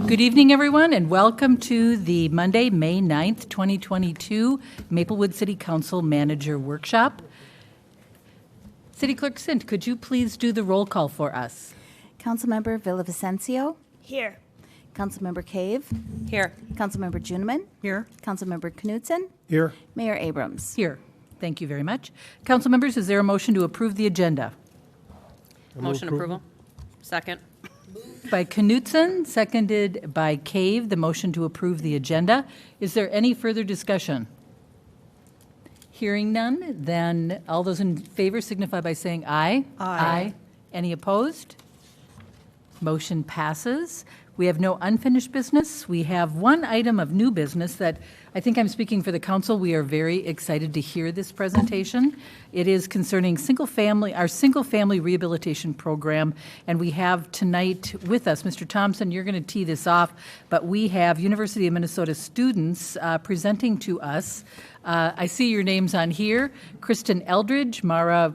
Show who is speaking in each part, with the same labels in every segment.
Speaker 1: Good evening, everyone, and welcome to the Monday, May 9th, 2022 Maplewood City Council Manager Workshop. City Clerk Sint, could you please do the roll call for us?
Speaker 2: Councilmember Villavicencio.
Speaker 3: Here.
Speaker 2: Councilmember Cave.
Speaker 3: Here.
Speaker 2: Councilmember Juniman.
Speaker 1: Here.
Speaker 2: Councilmember Knudsen.
Speaker 4: Here.
Speaker 2: Mayor Abrams.
Speaker 1: Here. Thank you very much. Council members, is there a motion to approve the agenda?
Speaker 3: Motion approval. Second.
Speaker 1: By Knudsen, seconded by Cave, the motion to approve the agenda. Is there any further discussion? Hearing none, then all those in favor signify by saying aye. Aye. Any opposed? Motion passes. We have no unfinished business. We have one item of new business that I think I'm speaking for the council. We are very excited to hear this presentation. It is concerning our single-family rehabilitation program, and we have tonight with us, Mr. Thompson, you're going to tee this off, but we have University of Minnesota students presenting to us. I see your names on here. Kristen Eldridge, Mara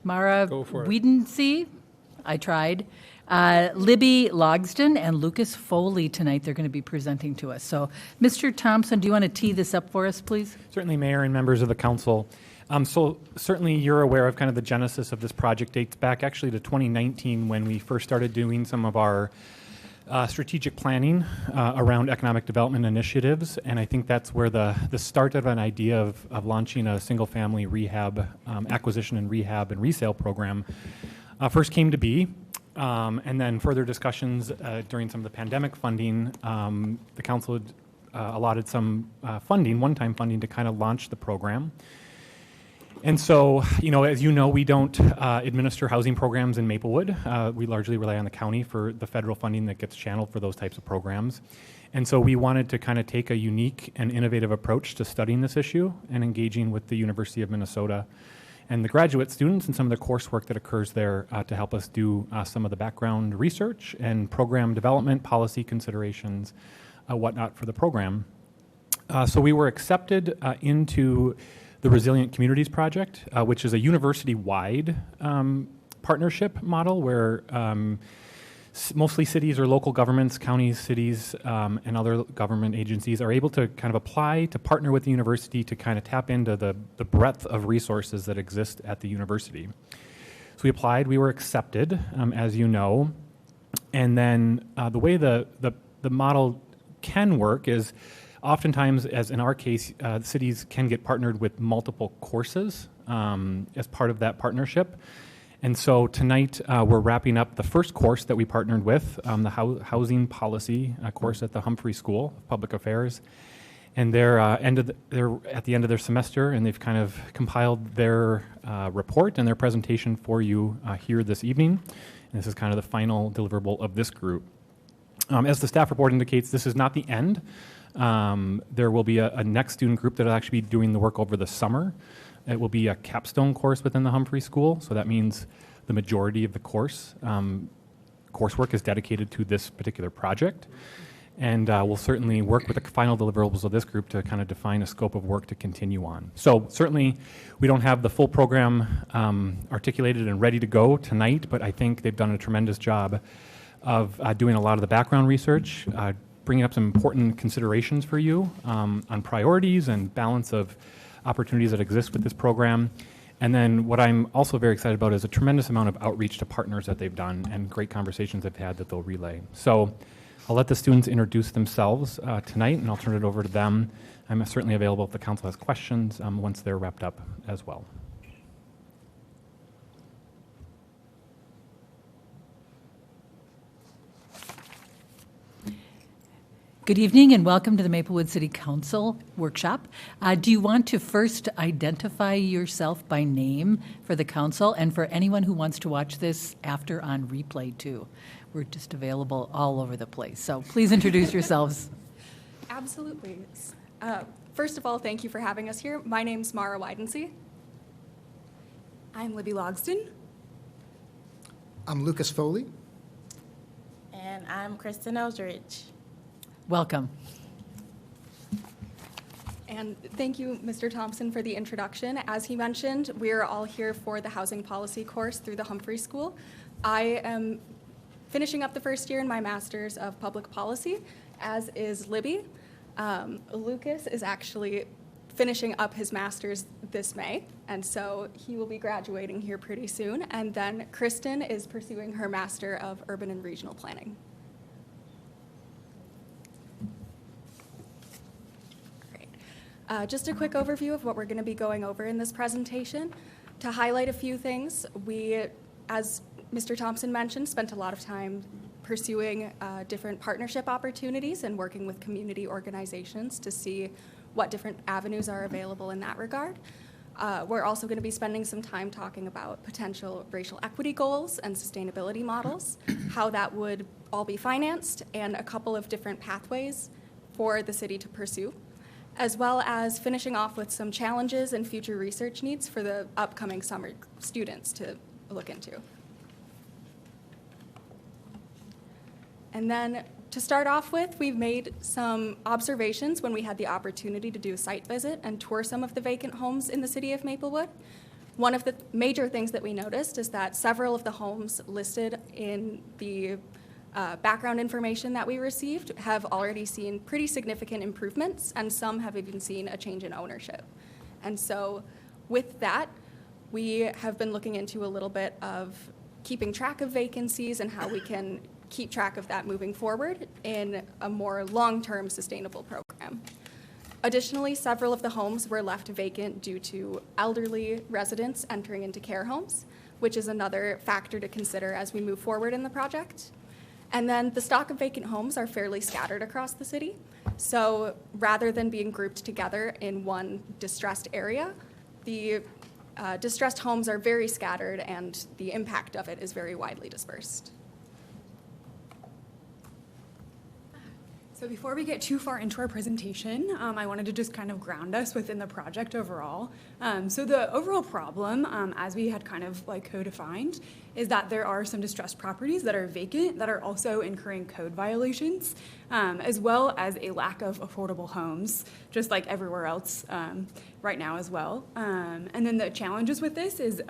Speaker 1: Wiedensee, I tried. Libby Logsden and Lucas Foley tonight they're going to be presenting to us. So, Mr. Thompson, do you want to tee this up for us, please?
Speaker 4: Certainly, Mayor and members of the council. So certainly you're aware of kind of the genesis of this project. Dates back actually to 2019 when we first started doing some of our strategic planning around economic development initiatives. And I think that's where the start of an idea of launching a single-family rehab, acquisition and rehab and resale program first came to be. And then further discussions during some of the pandemic funding, the council had allotted some funding, one-time funding, to kind of launch the program. And so, as you know, we don't administer housing programs in Maplewood. We largely rely on the county for the federal funding that gets channeled for those types of programs. And so we wanted to kind of take a unique and innovative approach to studying this issue and engaging with the University of Minnesota and the graduate students and some of the coursework that occurs there to help us do some of the background research and program development, policy considerations, whatnot for the program. So we were accepted into the Resilient Communities Project, which is a university-wide partnership model where mostly cities or local governments, counties, cities, and other government agencies are able to kind of apply to partner with the university to kind of tap into the breadth of resources that exist at the university. So we applied, we were accepted, as you know, and then the way the model can work is oftentimes, as in our case, cities can get partnered with multiple courses as part of that partnership. And so tonight we're wrapping up the first course that we partnered with, the Housing Policy course at the Humphrey School of Public Affairs. And they're at the end of their semester, and they've kind of compiled their report and their presentation for you here this evening. And this is kind of the final deliverable of this group. As the staff report indicates, this is not the end. There will be a next student group that will actually be doing the work over the summer. It will be a capstone course within the Humphrey School, so that means the majority of the coursework is dedicated to this particular project. And we'll certainly work with the final deliverables of this group to kind of define a scope of work to continue on. So certainly we don't have the full program articulated and ready to go tonight, but I think they've done a tremendous job of doing a lot of the background research, bringing up some important considerations for you on priorities and balance of opportunities that exist with this program. And then what I'm also very excited about is a tremendous amount of outreach to partners that they've done and great conversations they've had that they'll relay. So I'll let the students introduce themselves tonight, and I'll turn it over to them. I'm certainly available if the council has questions once they're wrapped up as well.
Speaker 1: Good evening and welcome to the Maplewood City Council Workshop. Do you want to first identify yourself by name for the council and for anyone who wants to watch this after on replay too? We're just available all over the place. So please introduce yourselves.
Speaker 5: Absolutely. First of all, thank you for having us here. My name's Mara Wiedensee. I'm Libby Logsden.
Speaker 6: I'm Lucas Foley.
Speaker 3: And I'm Kristen Eldridge.
Speaker 1: Welcome.
Speaker 5: And thank you, Mr. Thompson, for the introduction. As he mentioned, we're all here for the housing policy course through the Humphrey School. I am finishing up the first year in my Master's of Public Policy, as is Libby. Lucas is actually finishing up his Master's this May, and so he will be graduating here pretty soon. And then Kristen is pursuing her Master of Urban and Regional Planning. Great. Just a quick overview of what we're going to be going over in this presentation. To highlight a few things, we, as Mr. Thompson mentioned, spent a lot of time pursuing different partnership opportunities and working with community organizations to see what different avenues are available in that regard. We're also going to be spending some time talking about potential racial equity goals and sustainability models, how that would all be financed, and a couple of different pathways for the city to pursue, as well as finishing off with some challenges and future research needs for the upcoming summer students to look into. And then to start off with, we've made some observations when we had the opportunity to do a site visit and tour some of the vacant homes in the city of Maplewood. One of the major things that we noticed is that several of the homes listed in the background information that we received have already seen pretty significant improvements, and some have even seen a change in ownership. And so with that, we have been looking into a little bit of keeping track of vacancies and how we can keep track of that moving forward in a more long-term sustainable program. Additionally, several of the homes were left vacant due to elderly residents entering into care homes, which is another factor to consider as we move forward in the project. And then the stock of vacant homes are fairly scattered across the city. So rather than being grouped together in one distressed area, the distressed homes are very scattered and the impact of it is very widely dispersed.
Speaker 7: So before we get too far into our presentation, I wanted to just kind of ground us within the project overall. So the overall problem, as we had kind of like co-defined, is that there are some distressed properties that are vacant that are also incurring code violations, as well as a lack of affordable homes, just like everywhere else right now as well. And then the challenges with this is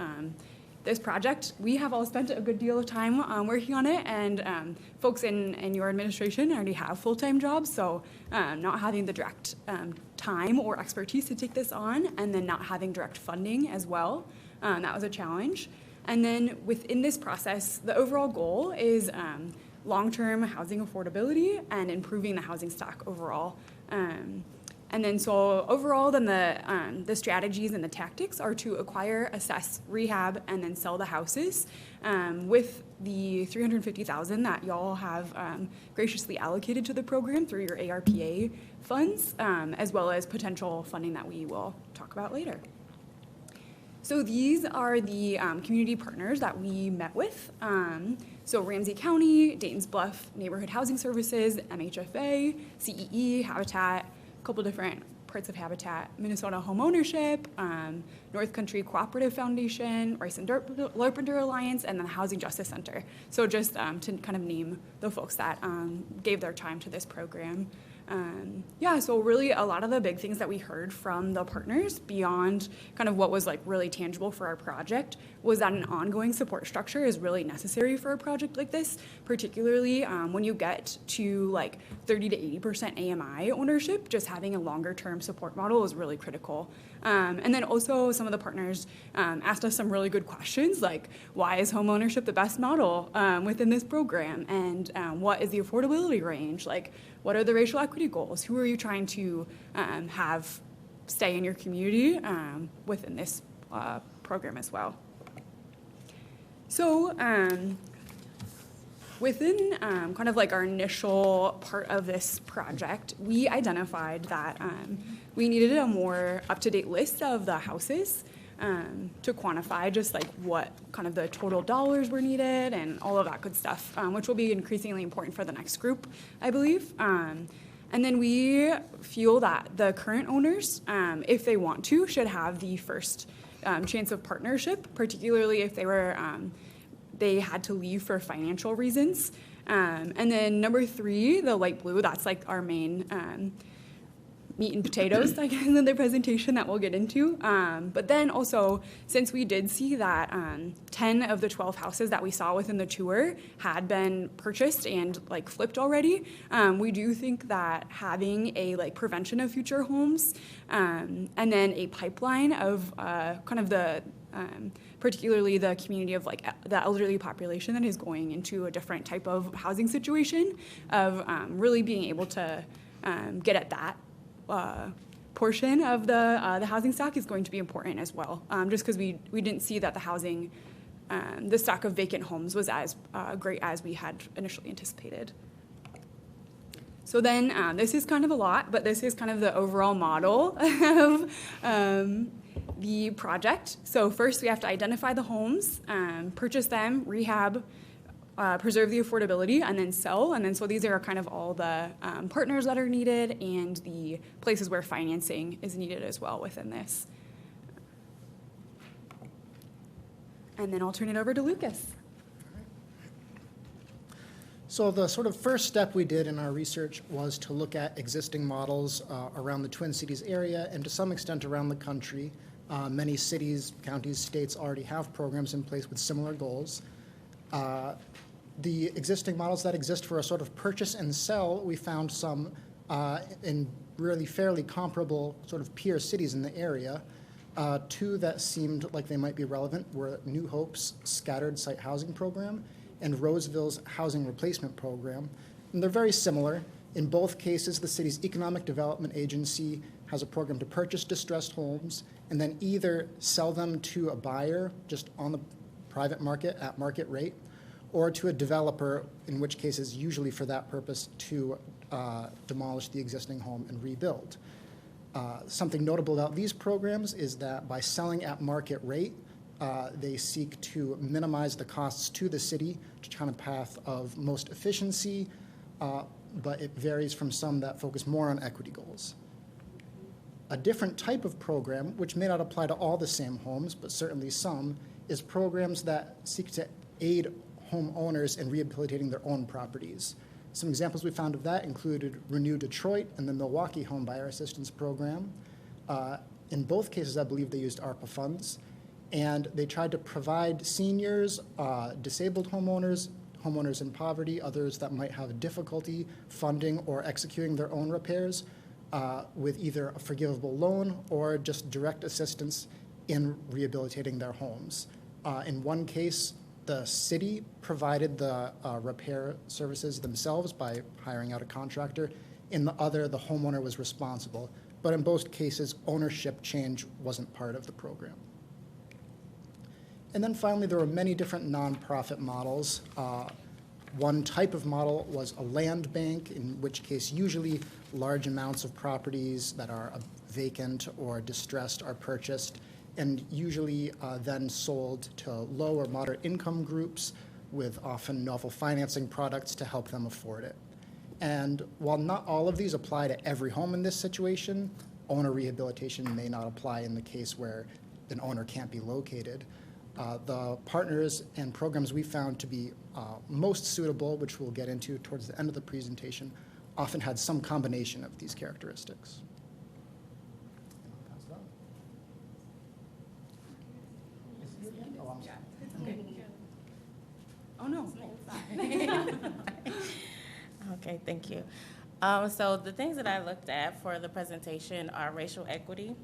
Speaker 7: this project, we have all spent a good deal of time working on it, and folks in your administration already have full-time jobs, so not having the direct time or expertise to take this on, and then not having direct funding as well, that was a challenge. And then within this process, the overall goal is long-term housing affordability and improving the housing stock overall. And then so overall, then the strategies and the tactics are to acquire, assess, rehab, and then sell the houses with the $350,000 that y'all have graciously allocated to the program through your ARPA funds, as well as potential funding that we will talk about later. So these are the community partners that we met with. So Ramsey County, Dayton's Bluff Neighborhood Housing Services, MHFA, CEE, Habitat, couple different parts of Habitat, Minnesota Homeownership, North Country Cooperative Foundation, Rice and Larpenter Alliance, and then the Housing Justice Center. So just to kind of name the folks that gave their time to this program. Yeah, so really a lot of the big things that we heard from the partners beyond kind of what was like really tangible for our project was that an ongoing support structure is really necessary for a project like this, particularly when you get to like 30 to 80% AMI ownership, just having a longer term support model is really critical. And then also some of the partners asked us some really good questions like, why is home ownership the best model within this program? And what is the affordability range? Like, what are the racial equity goals? Who are you trying to have stay in your community within this program as well? So within kind of like our initial part of this project, we identified that we needed a more up-to-date list of the houses to quantify just like what kind of the total dollars were needed and all of that good stuff, which will be increasingly important for the next group, I believe. And then we feel that the current owners, if they want to, should have the first chance of partnership, particularly if they had to leave for financial reasons. And then number 3, the light blue, that's like our main meat and potatoes, I guess, in the presentation that we'll get into. But then also, since we did see that 10 of the 12 houses that we saw within the tour had been purchased and like flipped already, we do think that having a like prevention of future homes and then a pipeline of kind of the particularly the community of like the elderly population that is going into a different type of housing situation, of really being able to get at that portion of the housing stock is going to be important as well. Just because we didn't see that the housing, the stock of vacant homes was as great as we had initially anticipated. So then this is kind of a lot, but this is kind of the overall model of the project. So first we have to identify the homes, purchase them, rehab, preserve the affordability, and then sell. And then so these are kind of all the partners that are needed and the places where financing is needed as well within this. And then I'll turn it over to Lucas.
Speaker 6: So the sort of first step we did in our research was to look at existing models around the Twin Cities area and to some extent around the country. Many cities, counties, states already have programs in place with similar goals. The existing models that exist for a sort of purchase and sell, we found some in really fairly comparable sort of peer cities in the area. Two that seemed like they might be relevant were New Hope's Scattered Site Housing Program and Roseville's Housing Replacement Program. And they're very similar. In both cases, the city's Economic Development Agency has a program to purchase distressed homes and then either sell them to a buyer just on the private market at market rate, or to a developer, in which case is usually for that purpose to demolish the existing home and rebuild. Something notable about these programs is that by selling at market rate, they seek to minimize the costs to the city to try a path of most efficiency, but it varies from some that focus more on equity goals. A different type of program, which may not apply to all the same homes, but certainly some, is programs that seek to aid homeowners in rehabilitating their own properties. Some examples we found of that included Renew Detroit and the Milwaukee Home Buyer Assistance Program. In both cases, I believe they used ARPA funds, and they tried to provide seniors, disabled homeowners, homeowners in poverty, others that might have difficulty funding or executing their own repairs with either a forgivable loan or just direct assistance in rehabilitating their homes. In one case, the city provided the repair services themselves by hiring out a contractor. In the other, the homeowner was responsible. But in both cases, ownership change wasn't part of the program. And then finally, there were many different nonprofit models. One type of model was a land bank, in which case usually large amounts of properties that are vacant or distressed are purchased and usually then sold to low or moderate income groups with often novel financing products to help them afford it. And while not all of these apply to every home in this situation, owner rehabilitation may not apply in the case where an owner can't be located. The partners and programs we found to be most suitable, which we'll get into towards the end of the presentation, often had some combination of these characteristics.
Speaker 7: Oh, no.
Speaker 3: Okay, thank you. So the things that I looked at for the presentation are racial equity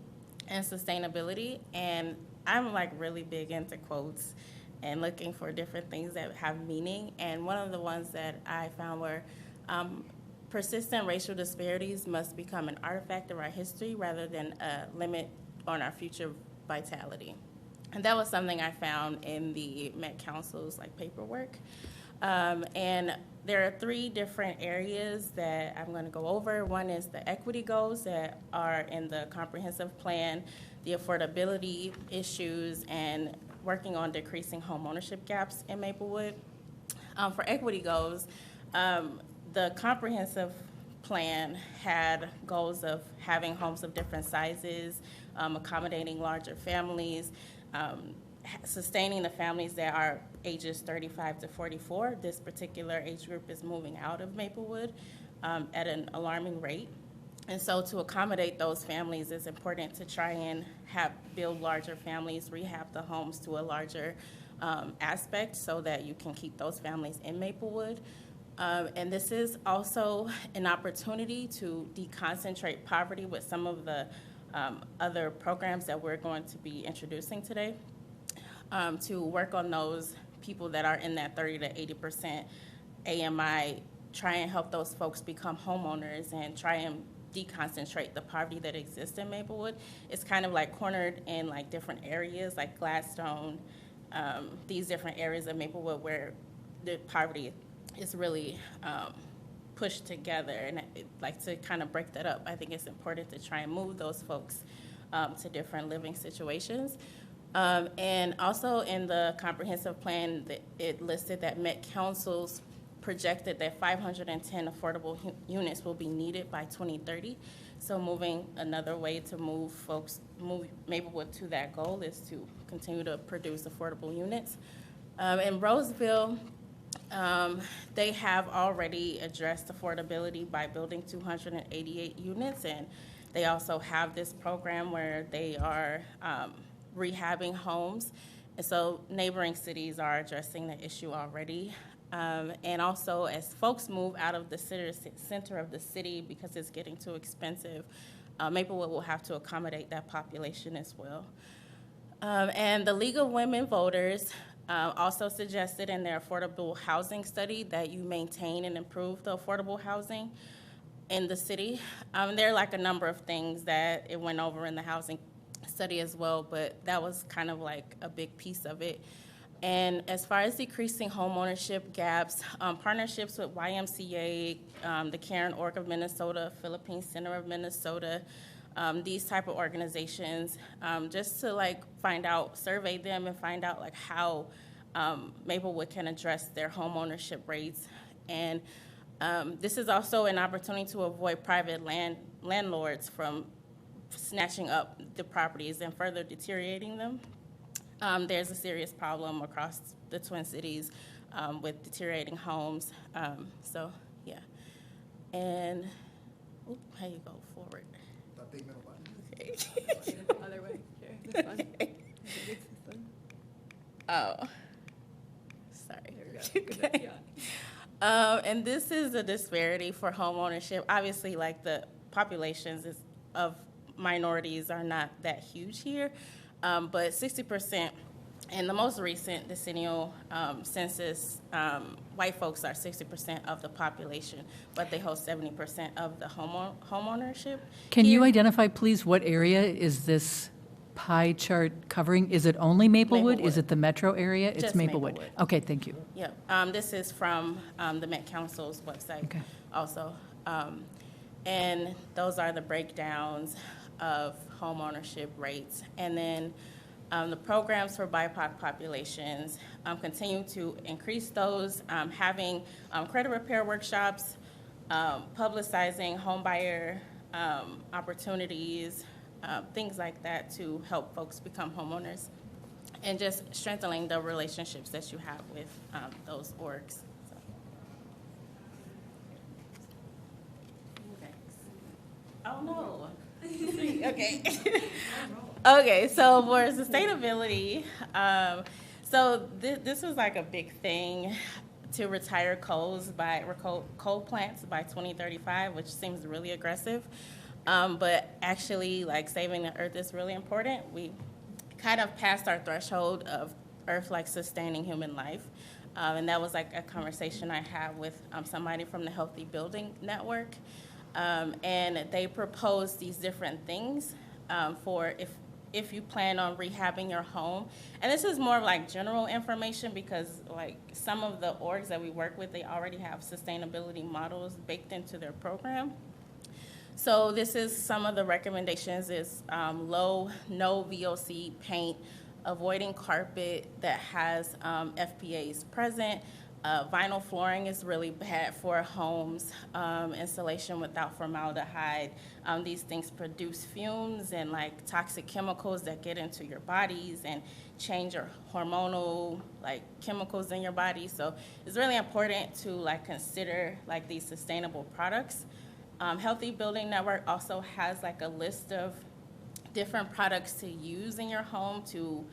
Speaker 3: and sustainability, and I'm like really big into quotes and looking for different things that have meaning, and one of the ones that I found were persistent racial disparities must become an artifact of our history rather than a limit on our future vitality. And that was something I found in the Met Council's paperwork. And there are 3 different areas that I'm going to go over. One is the equity goals that are in the comprehensive plan, the affordability issues, and working on decreasing home ownership gaps in Maplewood. For equity goals, the comprehensive plan had goals of having homes of different sizes, accommodating larger families, sustaining the families that are ages 35 to 44. This particular age group is moving out of Maplewood at an alarming rate. And so to accommodate those families, it's important to try and build larger families, rehab the homes to a larger aspect so that you can keep those families in Maplewood. And this is also an opportunity to deconcentrate poverty with some of the other programs that we're going to be introducing today, to work on those people that are in that 30 to 80% AMI, try and help those folks become homeowners and try and deconcentrate the poverty that exists in Maplewood. It's kind of like cornered in like different areas like Gladstone, these different areas of Maplewood where the poverty is really pushed together, and like to kind of break that up, I think it's important to try and move those folks to different living situations. And also in the comprehensive plan, it listed that Met Council's projected that 510 affordable units will be needed by 2030. So moving another way to move Maplewood to that goal is to continue to produce affordable units. In Roseville, they have already addressed affordability by building 288 units, and they also have this program where they are rehabbing homes. And so neighboring cities are addressing the issue already. And also, as folks move out of the center of the city because it's getting too expensive, Maplewood will have to accommodate that population as well. And the League of Women Voters also suggested in their affordable housing study that you maintain and improve the affordable housing in the city. There are like a number of things that it went over in the housing study as well, but that was kind of like a big piece of it. And as far as decreasing homeownership gaps, partnerships with YMCA, the Karen Org of Minnesota, Philippine Center of Minnesota, these type of organizations, just to like survey them and find out like how Maplewood can address their homeownership rates. And this is also an opportunity to avoid private landlords from snatching up the properties and further deteriorating them. There's a serious problem across the Twin Cities with deteriorating homes. So, yeah. And, how you go forward?
Speaker 6: That big middle button.
Speaker 3: Okay.
Speaker 7: Other way. Here, this one. This one.
Speaker 3: Oh, sorry.
Speaker 7: There we go. Good,
Speaker 3: Okay.
Speaker 7: yeah.
Speaker 3: And this is a disparity for home ownership. Obviously, like the populations of minorities are not that huge here. But 60%, in the most recent decennial census, white folks are 60% of the population, but they hold 70% of the homeownership.
Speaker 1: Can you
Speaker 3: Here-
Speaker 1: identify, please, what area is this pie chart covering? Is it only Maplewood? Is
Speaker 3: Maplewood.
Speaker 1: it the metro area? It's
Speaker 3: Just
Speaker 1: Maplewood.
Speaker 3: Maplewood.
Speaker 1: Okay, thank you.
Speaker 3: Yeah, this is from the Met Council's website
Speaker 1: Okay.
Speaker 3: also. And those are the breakdowns of homeownership rates. And then the programs for BIPOC populations, continue to increase those, having credit repair workshops, publicizing homebuyer opportunities, things like that to help folks become homeowners, and just strengthening the relationships that you have with those orgs. So. Oh, no. Okay. Okay, so for sustainability, this was like a big thing to retire coal plants by 2035, which seems really aggressive. But actually, like, saving the earth is really important. We kind of passed our threshold of earth like sustaining human life. And that was like a conversation I had with somebody from the Healthy Building Network. And they proposed these different things for if you plan on rehabbing your home. And this is more of like general information because like some of the orgs that we work with, they already have sustainability models baked into their program. So this is some of the recommendations is no VOC paint, avoiding carpet that has FPAs present. Vinyl flooring is really bad for homes. Installation without formaldehyde. These things produce fumes and like toxic chemicals that get into your bodies and change your hormonal like chemicals in your body. So it's really important to like consider like these sustainable products. Healthy Building Network also has like a list of different products to use in your home to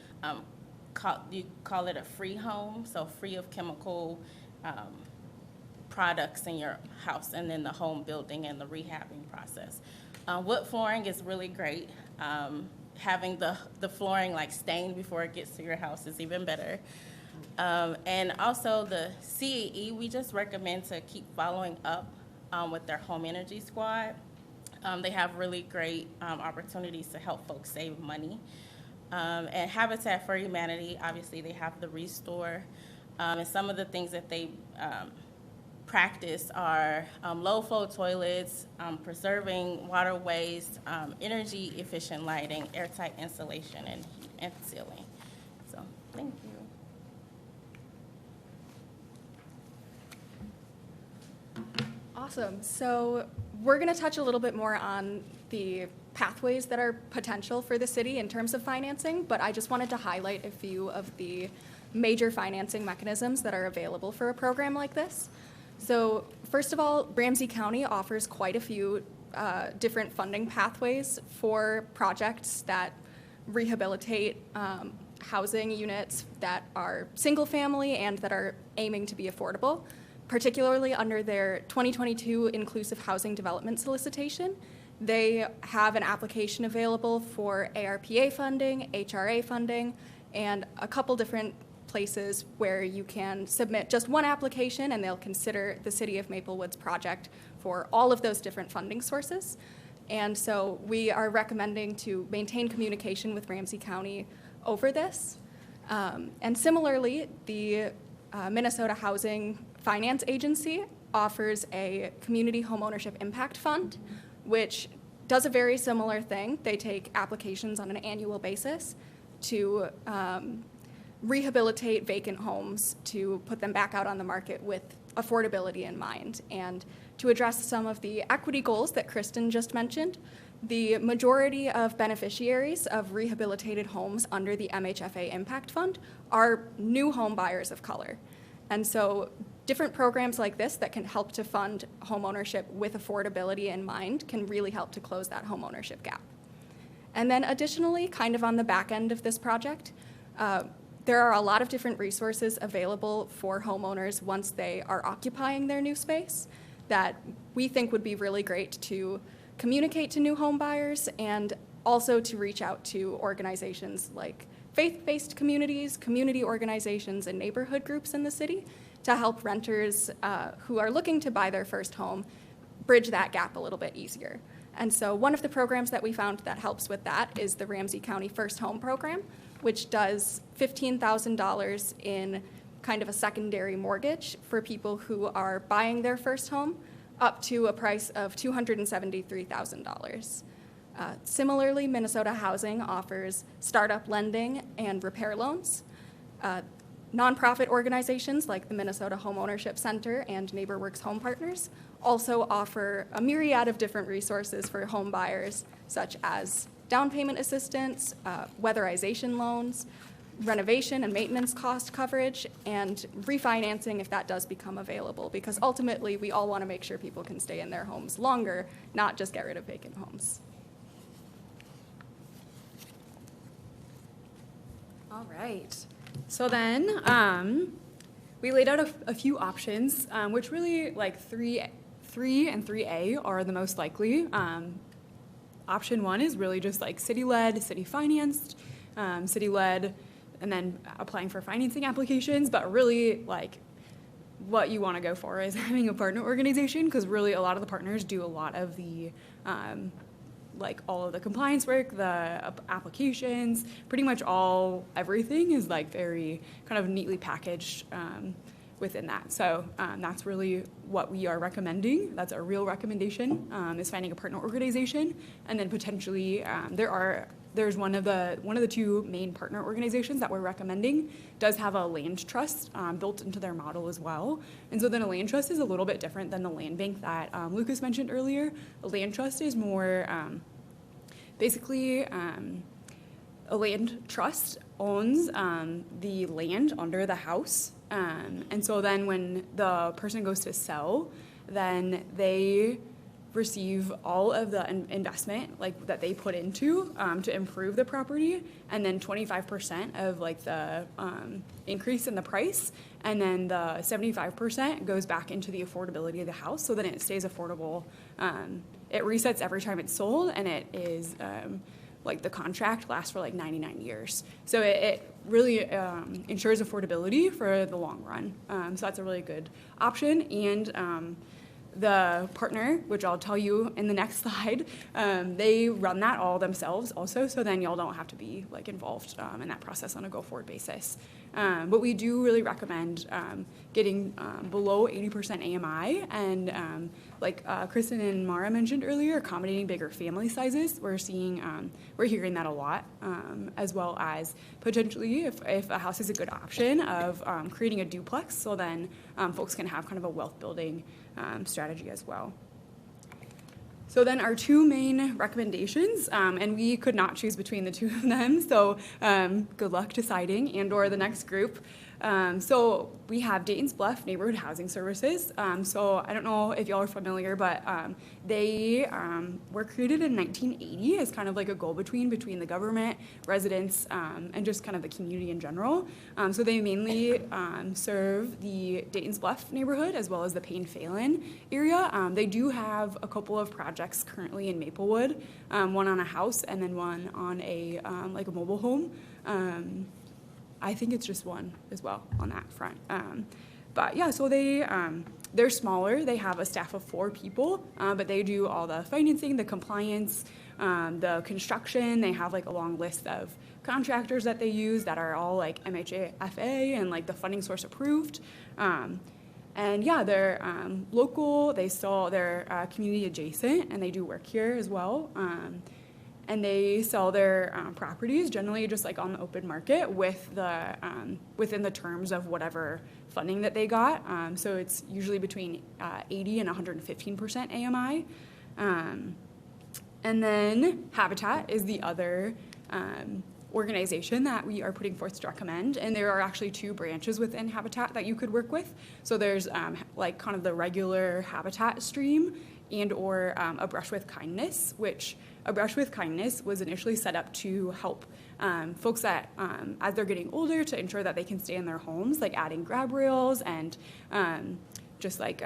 Speaker 3: call it a free home, so free of chemical products in your house, and then the home building and the rehabbing process. Wood flooring is really great. Having the flooring like stained before it gets to your house is even better. And also the CAE, we just recommend to keep following up with their home energy squad. They have really great opportunities to help folks save money. And Habitat for Humanity, obviously they have the Restore. And some of the things that they practice are low flow toilets, preserving waterways, energy efficient lighting, airtight insulation, and sealing. So, thank you.
Speaker 5: Awesome. So we're going to touch a little bit more on the pathways that are potential for the city in terms of financing, but I just wanted to highlight a few of the major financing mechanisms that are available for a program like this. So first of all, Ramsey County offers quite a few different funding pathways for projects that rehabilitate housing units that are single family and that are aiming to be affordable, particularly under their 2022 Inclusive Housing Development Solicitation. They have an application available for ARPA funding, HRA funding, and a couple different places where you can submit just one application and they'll consider the City of Maplewood's project for all of those different funding sources. And so we are recommending to maintain communication with Ramsey County over this. And similarly, the Minnesota Housing Finance Agency offers a community homeownership impact fund, which does a very similar thing. They take applications on an annual basis to rehabilitate vacant homes, to put them back out on the market with affordability in mind. And to address some of the equity goals that Kristen just mentioned, the majority of beneficiaries of rehabilitated homes under the MHFA Impact Fund are new home buyers of color. And so different programs like this that can help to fund homeownership with affordability in mind can really help to close that homeownership gap. And then additionally, kind of on the back end of this project, there are a lot of different resources available for homeowners once they are occupying their new space that we think would be really great to communicate to new home buyers and also to reach out to organizations like faith-based communities, community organizations, and neighborhood groups in the city to help renters who are looking to buy their first home bridge that gap a little bit easier. And so one of the programs that we found that helps with that is the Ramsey County First Home Program, which does $15,000 in kind of a secondary mortgage for people who are buying their first home up to a price of $273,000. Similarly, Minnesota Housing offers startup lending and repair loans. Nonprofit organizations like the Minnesota Homeownership Center and NeighborWorks Home Partners also offer a myriad of different resources for home buyers, such as down payment assistance, weatherization loans, renovation and maintenance cost coverage, and refinancing if that does become available, because ultimately we all want to make sure people can stay in their homes longer, not just get rid of vacant homes.
Speaker 7: All right. So then we laid out a few options, which really like 3 and 3A are the most likely. Option 1 is really just like city-led, city-financed, city-led, and then applying for financing applications. But really, like, what you want to go for is having a partner organization, because really a lot of the partners do a lot of the like all of the compliance work, the applications, pretty much everything is like very kind of neatly packaged within that. So that's really what we are recommending. That's our real recommendation, is finding a partner organization, and then potentially there's one of the 2 main partner organizations that we're recommending does have a land trust built into their model as well. And so then a land trust is a little bit different than the land bank that Lucas mentioned earlier. A land trust is more basically a land trust owns the land under the house. And so then when the person goes to sell, then they receive all of the investment like that they put into to improve the property, and then 25% of like the increase in the price, and then the 75% goes back into the affordability of the house, so then it stays affordable. It resets every time it's sold, and it is like the contract lasts for like 99 years. So it really ensures affordability for the long run. So that's a really good option. And the partner, which I'll tell you in the next slide, they run that all themselves also, so then y'all don't have to be like involved in that process on a go-forward basis. But we do really recommend getting below 80% AMI, and like Kristen and Mara mentioned earlier, accommodating bigger family sizes. We're hearing that a lot, as well as potentially if a house is a good option of creating a duplex, so then folks can have kind of a wealth building strategy as well. So then our two main recommendations, and we could not choose between the two of them, so good luck deciding, and/or the next group. So we have Dayton's Bluff Neighborhood Housing Services. So I don't know if y'all are familiar, but they were created in 1980 as kind of like a go-between between the government, residents, and just kind of the community in general. So they mainly serve the Dayton's Bluff neighborhood as well as the Payne-Phelan area. They do have a couple of projects currently in Maplewood, one on a house and then one on a like a mobile home. I think it's just one as well on that front. But yeah, so they're smaller. They have a staff of 4 people, but they do all the financing, the compliance, the construction. They have like a long list of contractors that they use that are all like MHFA and like the funding source approved. And yeah, they're local. They're community adjacent, and they do work here as well. And they sell their properties generally just like on the open market with the within the terms of whatever funding that they got. So it's usually between 80 and 115% AMI. And then Habitat is the other organization that we are putting forth to recommend, and there are actually 2 branches within Habitat that you could work with. So there's like kind of the regular Habitat stream, and or A Brush with Kindness, which A Brush with Kindness was initially set up to help folks that, as they're getting older, to ensure that they can stay in their homes, like adding grab rails and just like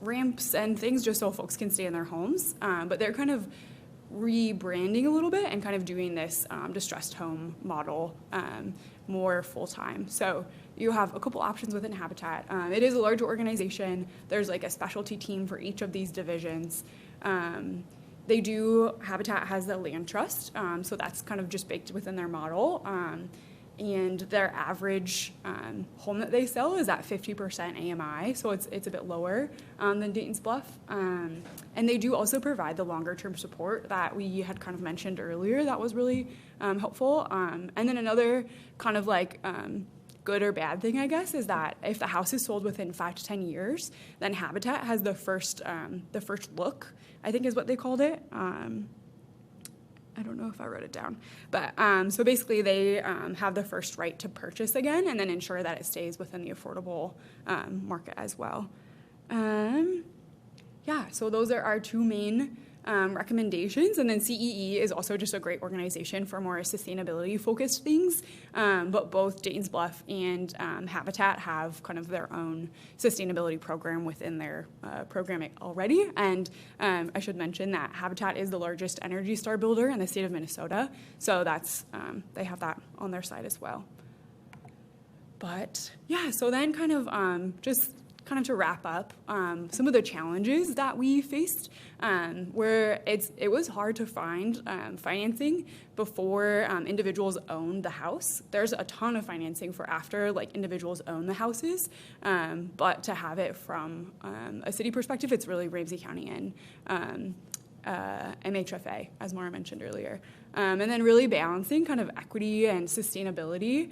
Speaker 7: ramps and things, just so folks can stay in their homes. But they're kind of rebranding a little bit and kind of doing this distressed home model more full-time. So you have a couple options within Habitat. It is a large organization. There's like a specialty team for each of these divisions. Habitat has the land trust, so that's kind of just baked within their model. And their average home that they sell is at 50% AMI, so it's a bit lower than Dayton's Bluff. And they do also provide the longer term support that we had kind of mentioned earlier that was really helpful. And then another kind of like good or bad thing, I guess, is that if the house is sold within 5 to 10 years, then Habitat has the first look, I think is what they called it. I don't know if I wrote it down, but so basically they have the first right to purchase again and then ensure that it stays within the affordable market as well. Yeah, so those are our 2 main recommendations, and then CEE is also just a great organization for more sustainability focused things, but both Dayton's Bluff and Habitat have kind of their own sustainability program within their program already. And I should mention that Habitat is the largest Energy Star builder in the state of Minnesota, so that's they have that on their side as well. But yeah, so then kind of just kind of to wrap up, some of the challenges that we faced, where it was hard to find financing before individuals owned the house. There's a ton of financing for after like individuals own the houses, but to have it from a city perspective, it's really Ramsey County and MHFA, as Mara mentioned earlier. And then really balancing kind of equity and sustainability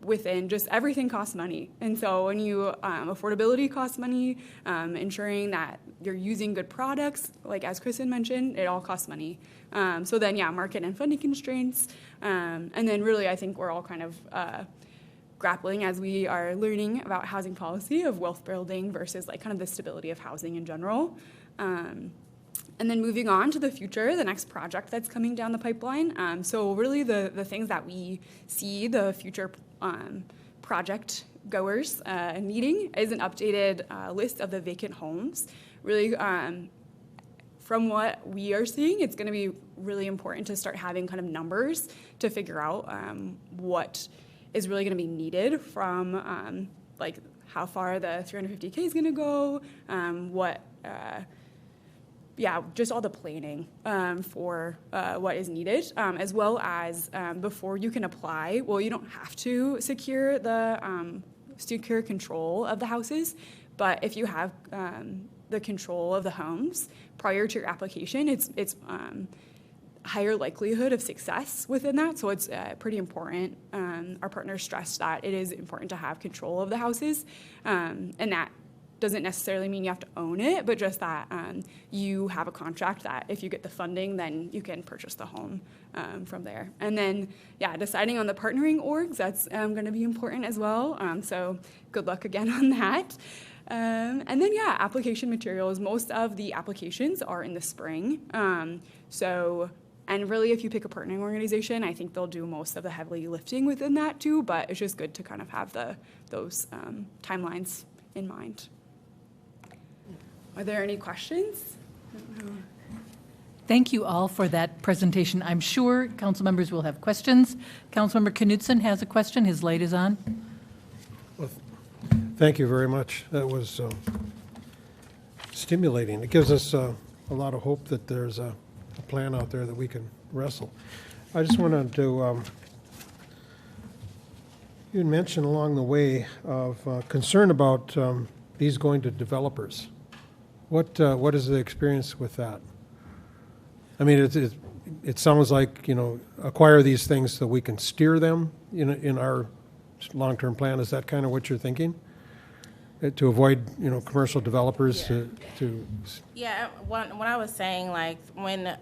Speaker 7: within just everything costs money. And so when you, affordability costs money, ensuring that you're using good products, like as Kristen mentioned, it all costs money. So then, yeah, market and funding constraints. And then really, I think we're all kind of grappling as we are learning about housing policy of wealth building versus like kind of the stability of housing in general. And then moving on to the future, the next project that's coming down the pipeline. So really the things that we see the future project goers needing is an updated list of the vacant homes. Really, from what we are seeing, it's going to be really important to start having kind of numbers to figure out what is really going to be needed from like how far the 350K is going to go, just all the planning for what is needed, as well as before you can apply. Well, you don't have to secure control of the houses, but if you have the control of the homes prior to your application, it's higher likelihood of success within that. So it's pretty important. Our partners stress that it is important to have control of the houses, and that doesn't necessarily mean you have to own it, but just that you have a contract that if you get the funding, then you can purchase the home from there. And then, deciding on the partnering orgs, that's going to be important as well. So good luck again on that. And then, application materials. Most of the applications are in the spring. And really, if you pick a partnering organization, I think they'll do most of the heavy lifting within that too, but it's just good to kind of have those timelines in mind. Are there any questions?
Speaker 1: Thank you all for that presentation. I'm sure council members will have questions. Councilmember Knutson has a question. His light is on.
Speaker 8: Well, thank you very much. That was stimulating. It gives us a lot of hope that there's a plan out there that we can wrestle. I just wanted to, you mentioned along the way of concern about these going to developers. What is the experience with that? I mean, it sounds like, acquire these things so we can steer them in our long-term plan. Is that kind of what you're thinking? To avoid, commercial developers to.
Speaker 3: Yeah, what I was saying, like when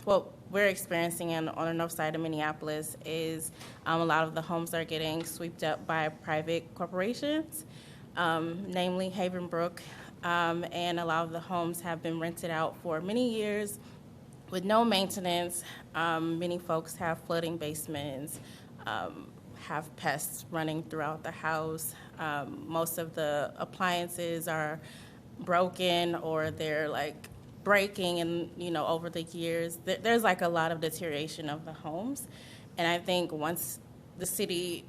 Speaker 3: what we're experiencing on the north side of Minneapolis is a lot of the homes are getting swept up by private corporations, namely Havenbrook, and a lot of the homes have been rented out for many years with no maintenance. Many folks have flooding basements, have pests running throughout the house. Most of the appliances are broken or they're like breaking, and over the years there's like a lot of deterioration of the homes. And I think once the city,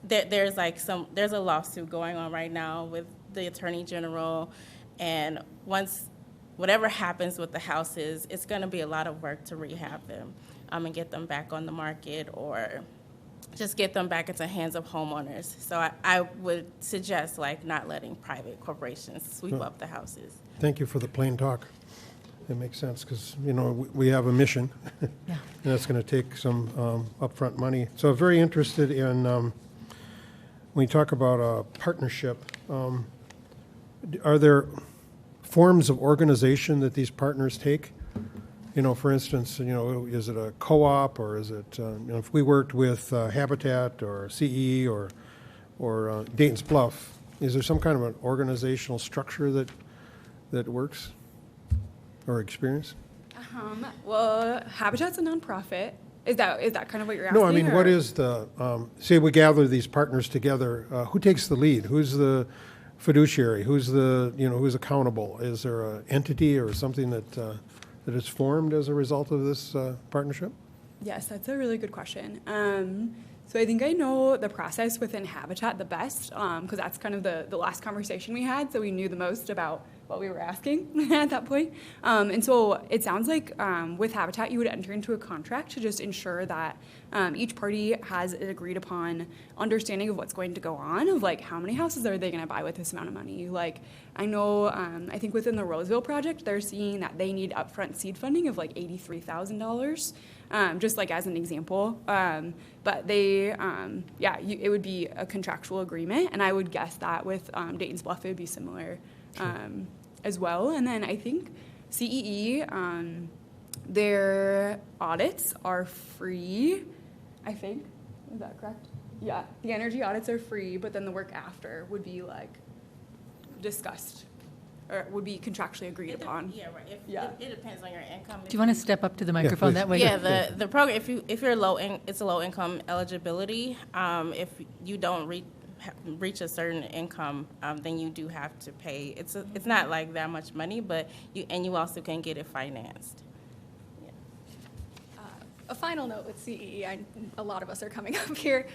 Speaker 3: there's a lawsuit going on right now with the Attorney General, and once whatever happens with the houses, it's going to be a lot of work to rehab them and get them back on the market or just get them back into the hands of homeowners. So I would suggest not letting private corporations sweep up the houses.
Speaker 8: Thank you for the plain talk. It makes sense because, we have a mission. Yeah. And that's going to take some upfront money. So I'm very interested in, when you talk about a partnership, are there forms of organization that these partners take? For instance, is it a co-op or is it, if we worked with Habitat or CE or Dayton's Bluff, is there some kind of an organizational structure that works or experience?
Speaker 7: Well, Habitat's a nonprofit. Is that kind of what you're asking?
Speaker 8: No, I mean,
Speaker 7: or?
Speaker 8: what is the, say we gather these partners together, who takes the lead? Who's the fiduciary? Who's who's accountable? Is there an entity or something that is formed as a result of this partnership?
Speaker 7: Yes, that's a really good question. So I think I know the process within Habitat the best because that's kind of the last conversation we had, so we knew the most about what we were asking at that point. And so it sounds like with Habitat, you would enter into a contract to just ensure that each party has an agreed upon understanding of what's going to go on, of how many houses are they going to buy with this amount of money. I know, I think within the Roseville project, they're seeing that they need upfront seed funding of $83,000, just as an example. But they, it would be a contractual agreement, and I would guess that with Dayton's Bluff, it would be similar. As well. And then I think CEE, their audits are free, I think. Is that correct? Yeah, the energy audits are free, but then the work after would be discussed or would be contractually agreed upon.
Speaker 3: Yeah, right.
Speaker 7: Yeah.
Speaker 3: It depends on your income.
Speaker 1: Do you want to step up to the microphone
Speaker 8: please.
Speaker 1: that way?
Speaker 3: Yeah, the program, if you're it's a low income eligibility. If you don't reach a certain income, then you do have to pay. It's not like that much money, but you also can get it financed.
Speaker 5: A final note with CEE, a lot of us are coming up here.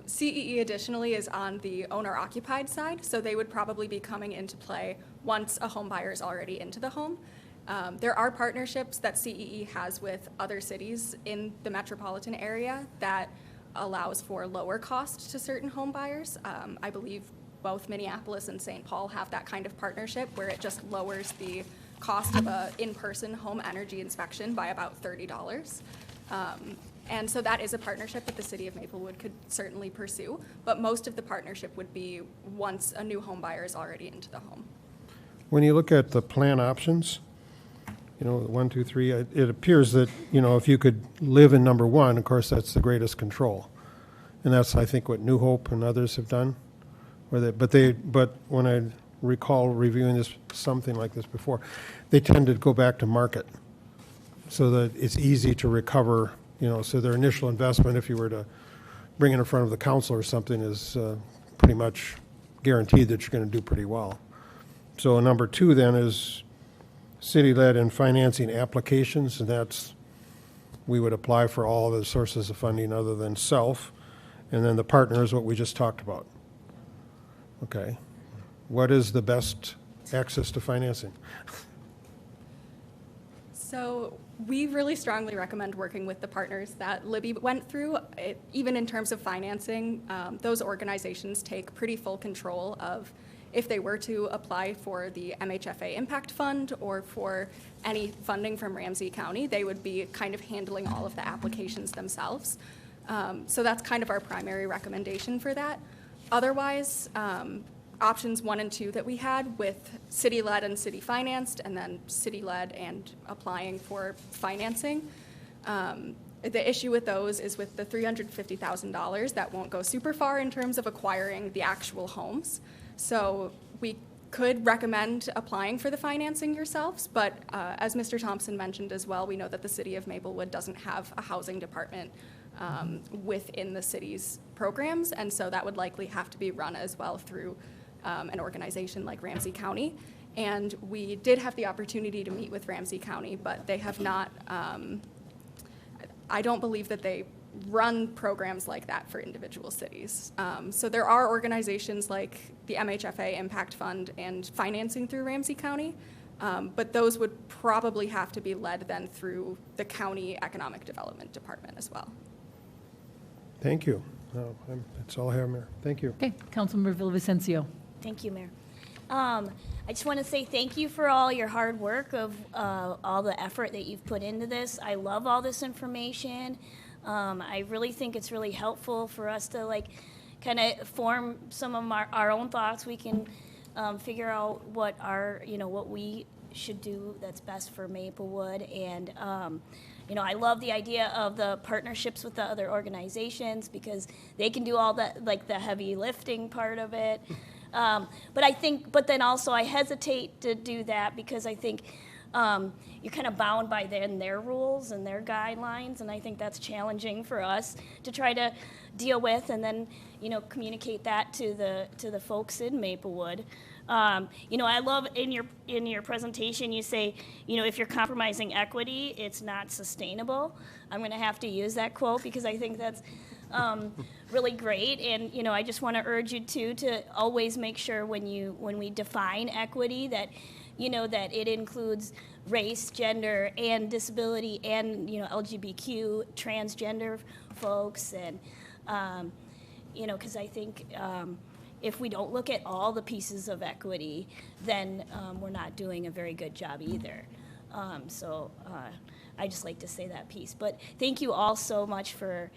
Speaker 5: CEE additionally is on the owner-occupied side, so they would probably be coming into play once a home buyer is already into the home. There are partnerships that CEE has with other cities in the metropolitan area that allows for lower cost to certain home buyers. I believe both Minneapolis and St. Paul have that kind of partnership where it just lowers the cost of an in-person home energy inspection by about $30. And so that is a partnership that the city of Maplewood could certainly pursue, but most of the partnership would be once a new home buyer is already into the home.
Speaker 8: When you look at the plan options, 1, 2, 3, it appears that, if you could live in number 1, of course, that's the greatest control. And that's, I think, what New Hope and others have done. But when I recall reviewing something like this before, they tend to go back to market so that it's easy to recover, so their initial investment, if you were to bring it in front of the council or something, is pretty much guaranteed that you're going to do pretty well. So number 2 then is city-led and financing applications, and we would apply for all the sources of funding other than self. And then the partner is what we just talked about. Okay. What is the best access to financing?
Speaker 5: So we really strongly recommend working with the partners that Libby went through. Even in terms of financing, those organizations take pretty full control of if they were to apply for the MHFA Impact Fund or for any funding from Ramsey County, they would be kind of handling all of the applications themselves. So that's kind of our primary recommendation for that. Otherwise, options 1 and 2 that we had with city-led and city-financed, and then city-led and applying for financing. The issue with those is with the $350,000, that won't go super far in terms of acquiring the actual homes. So we could recommend applying for the financing yourselves, but as Mr. Thompson mentioned as well, we know that the city of Maplewood doesn't have a housing department within the city's programs, and so that would likely have to be run as well through an organization like Ramsey County. And we did have the opportunity to meet with Ramsey County, but they have not, I don't believe that they run programs like that for individual cities. So there are organizations like the MHFA Impact Fund and financing through Ramsey County, but those would probably have to be led then through the county economic development department as well.
Speaker 8: Thank you. That's all I have, Mayor. Thank you.
Speaker 1: Okay, Councilmember Villavicencio.
Speaker 9: Thank you, Mayor. I just want to say thank you for all your hard work of all the effort that you've put into this. I love all this information. I really think it's really helpful for us to kind of form some of our own thoughts. We can figure out what what we should do that's best for Maplewood. And I love the idea of the partnerships with the other organizations because they can do all that, the heavy lifting part of it. But then also I hesitate to do that because I think you're kind of bound by their rules and their guidelines, and I think that's challenging for us to try to deal with, and then communicate that to the folks in Maplewood. I love in your presentation you say if you're compromising equity, it's not sustainable. I'm going to have to use that quote because I think that's really great, and I just want to urge you to always make sure when we define equity that that it includes race, gender, and disability, and LGBTQ, transgender folks, and because I think if we don't look at all the pieces of equity, then we're not doing a very good job either. So I just like to say that piece. But thank you all so much for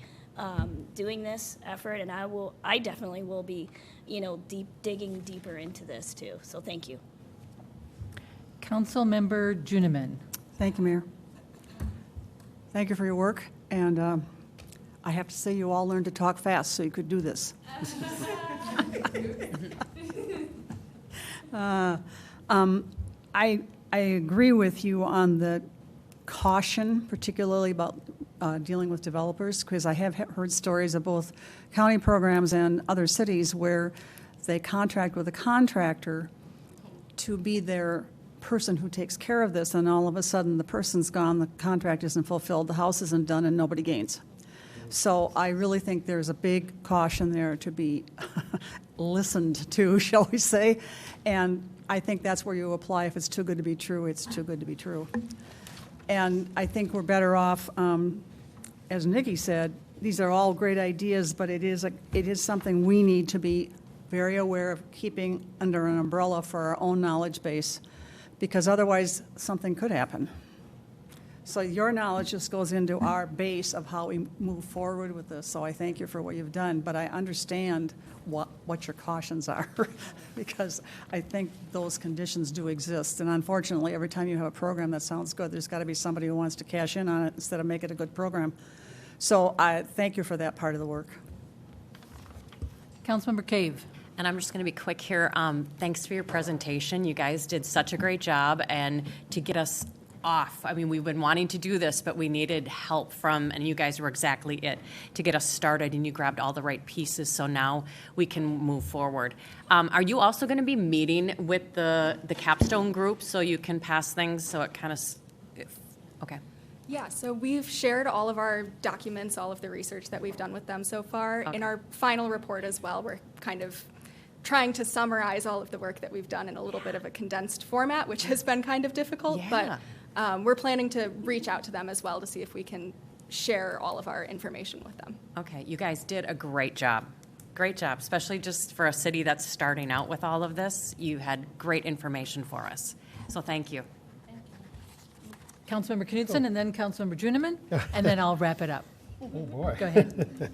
Speaker 9: doing this effort, and I definitely will be digging deeper into this too. So thank you.
Speaker 1: Councilmember Juniman.
Speaker 10: Thank you, Mayor. Thank you for your work, and I have to say you all learned to talk fast so you could do this. I agree with you on the caution, particularly about dealing with developers, because I have heard stories of both county programs and other cities where they contract with a contractor to be their person who takes care of this, and all of a sudden the person's gone, the contract isn't fulfilled, the house isn't done, and nobody gains. So I really think there's a big caution there to be listened to, shall we say, and I think that's where you apply. If it's too good to be true, it's too good to be true. And I think we're better off, as Nikki said, these are all great ideas, but it is something we need to be very aware of keeping under an umbrella for our own knowledge base, because otherwise something could happen. So your knowledge just goes into our base of how we move forward with this. So I thank you for what you've done, but I understand what your cautions are because I think those conditions do exist. And unfortunately, every time you have a program that sounds good, there's got to be somebody who wants to cash in on it instead of make it a good program. So I thank you for that part of the work.
Speaker 1: Councilmember Cave.
Speaker 11: And I'm just going to be quick here. Thanks for your presentation. You guys did such a great job, and to get us off. I mean, we've been wanting to do this, but we needed help from, and you guys were exactly it, to get us started, and you grabbed all the right pieces, so now we can move forward. Are you also going to be meeting with the capstone group so you can pass things, so it kind of, okay.
Speaker 5: Yeah, so we've shared all of our documents, all of the research that we've done with them so far.
Speaker 11: Okay.
Speaker 5: In our final report as well, we're kind of trying to summarize all of the work that we've done in a little bit of a condensed format, which has been kind of difficult.
Speaker 11: Yeah.
Speaker 5: But we're planning to reach out to them as well to see if we can share all of our information with them.
Speaker 11: Okay, you guys did a great job. Great job, especially just for a city that's starting out with all of this. You had great information for us, so thank you.
Speaker 1: Councilmember Knudsen, and then Councilmember Juniman, and then I'll wrap it up.
Speaker 8: Oh, boy.
Speaker 1: Go ahead.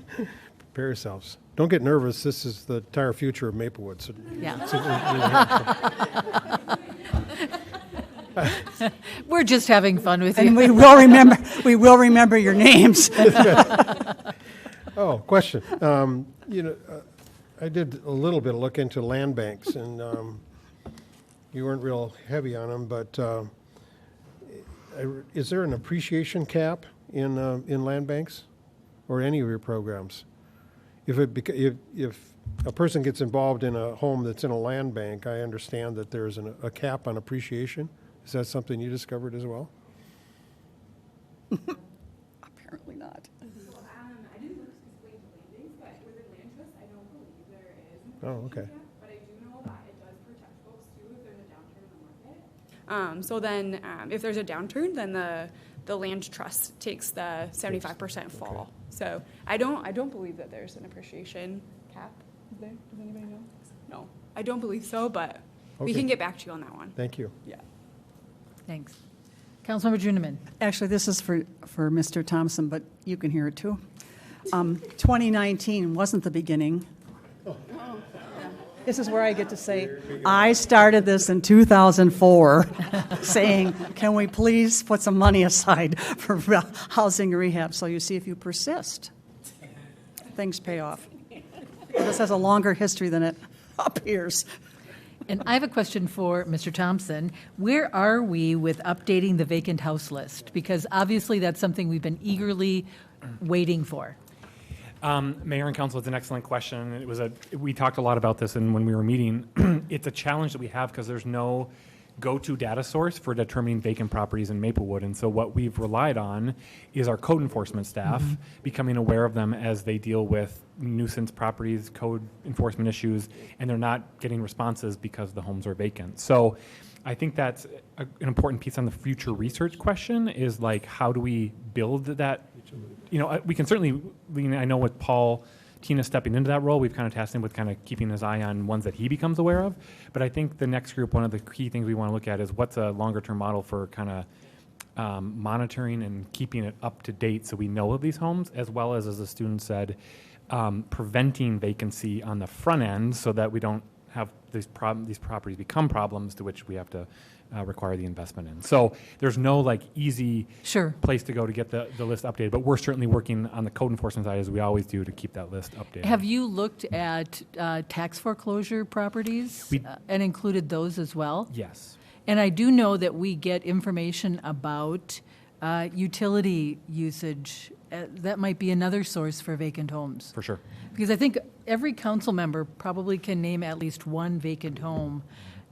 Speaker 8: Prepare yourselves. Don't get nervous. This is the entire future of Maplewood. So
Speaker 1: Yeah.
Speaker 8: so
Speaker 1: We're just having fun with you.
Speaker 10: And we will remember your names.
Speaker 8: Oh, question. I did a little bit of look into land banks, and you weren't real heavy on them, but is there an appreciation cap in land banks or any of your programs? If a person gets involved in a home that's in a land bank, I understand that there's a cap on appreciation. Is that something you discovered as well?
Speaker 10: Apparently not.
Speaker 7: I didn't look specifically into landings, but with a land trust, I don't believe there is an
Speaker 8: Oh, okay.
Speaker 7: appreciation cap, but I do know that it does protect folks too if there's a downturn in the market. So then, if there's a downturn, then the land trust takes the 75% fall.
Speaker 8: Okay.
Speaker 7: So I don't believe that there's an appreciation cap. Is there? Does anybody know? No, I don't believe so, but we
Speaker 8: Okay.
Speaker 7: can get back to you on that one.
Speaker 8: Thank you.
Speaker 7: Yeah.
Speaker 1: Thanks. Councilmember Juniman.
Speaker 10: Actually, this is for Mr. Thompson, but you can hear it too. 2019 wasn't the beginning. This is where I get to say, I started this in 2004, saying, can we please put some money aside for housing rehab? So you see, if you persist, things pay off. This has a longer history than it appears.
Speaker 1: And I have a question for Mr. Thompson. Where are we with updating the vacant house list? Because obviously that's something we've been eagerly waiting for.
Speaker 4: Mayor and Council, it's an excellent question. We talked a lot about this when we were meeting. It's a challenge that we have because there's no go-to data source for determining vacant properties in Maplewood. And so what we've relied on is our code enforcement staff becoming aware of them as they deal with nuisance properties, code enforcement issues, and they're not getting responses because the homes are vacant. So I think that's an important piece on the future research question is like, how do we build that? We can certainly, I know with Paul Tina stepping into that role, we've kind of tasked him with kind of keeping his eye on ones that he becomes aware of. But I think the next group, one of the key things we want to look at is what's a longer term model for kind of monitoring and keeping it up to date so we know of these homes, as well as the student said, preventing vacancy on the front end so that we don't have these properties become problems to which we have to require the investment in. So there's no like easy
Speaker 1: Sure.
Speaker 4: place to go to get the list updated, but we're certainly working on the code enforcement side as we always do to keep that list updated.
Speaker 1: Have you looked at tax foreclosure properties
Speaker 4: We-
Speaker 1: and included those as well?
Speaker 4: Yes.
Speaker 1: And I do know that we get information about utility usage. That might be another source for vacant homes.
Speaker 4: For sure.
Speaker 1: Because I think every council member probably can name at least one vacant home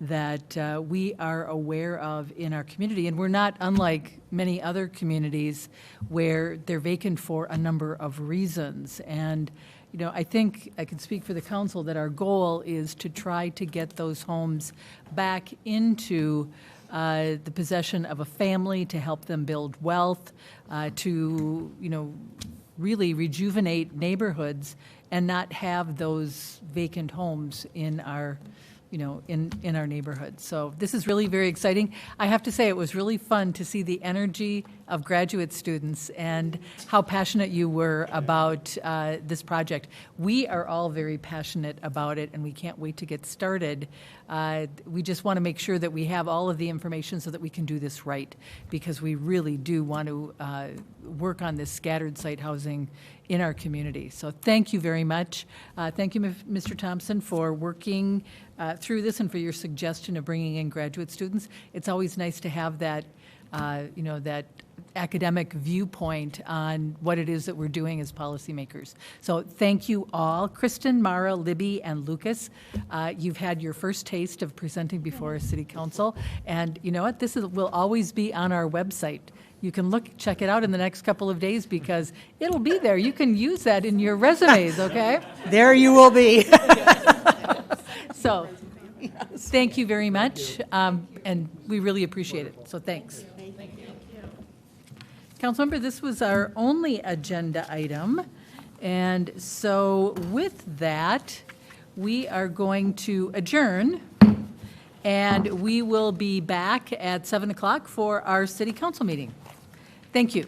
Speaker 1: that we are aware of in our community. And we're not unlike many other communities where they're vacant for a number of reasons. And, you know, I think I can speak for the council that our goal is to try to get those homes back into the possession of a family, to help them build wealth, to, you know, really rejuvenate neighborhoods and not have those vacant homes in our, you know, in our neighborhood. So this is really very exciting. I have to say, it was really fun to see the energy of graduate students and how passionate you were about this project. We are all very passionate about it, and we can't wait to get started. We just want to make sure that we have all of the information so that we can do this right, because we really do want to work on this scattered site housing in our community. So thank you very much. Thank you, Mr. Thompson, for working through this and for your suggestion of bringing in graduate students. It's always nice to have that, you know, that academic viewpoint on what it is that we're doing as policymakers. So thank you all. Kristen, Mara, Libby, and Lucas, you've had your first taste of presenting before City Council. And you know what? Will always be on our website. You can check it out in the next couple of days because it'll be there. You can use that in your resumes, okay?
Speaker 10: There you will be.
Speaker 1: So, thank you very much, and we really appreciate it. So thanks. Councilmember, this was our only agenda item, and so with that, we are going to adjourn, and we will be back at 7 o'clock for our city council meeting. Thank you.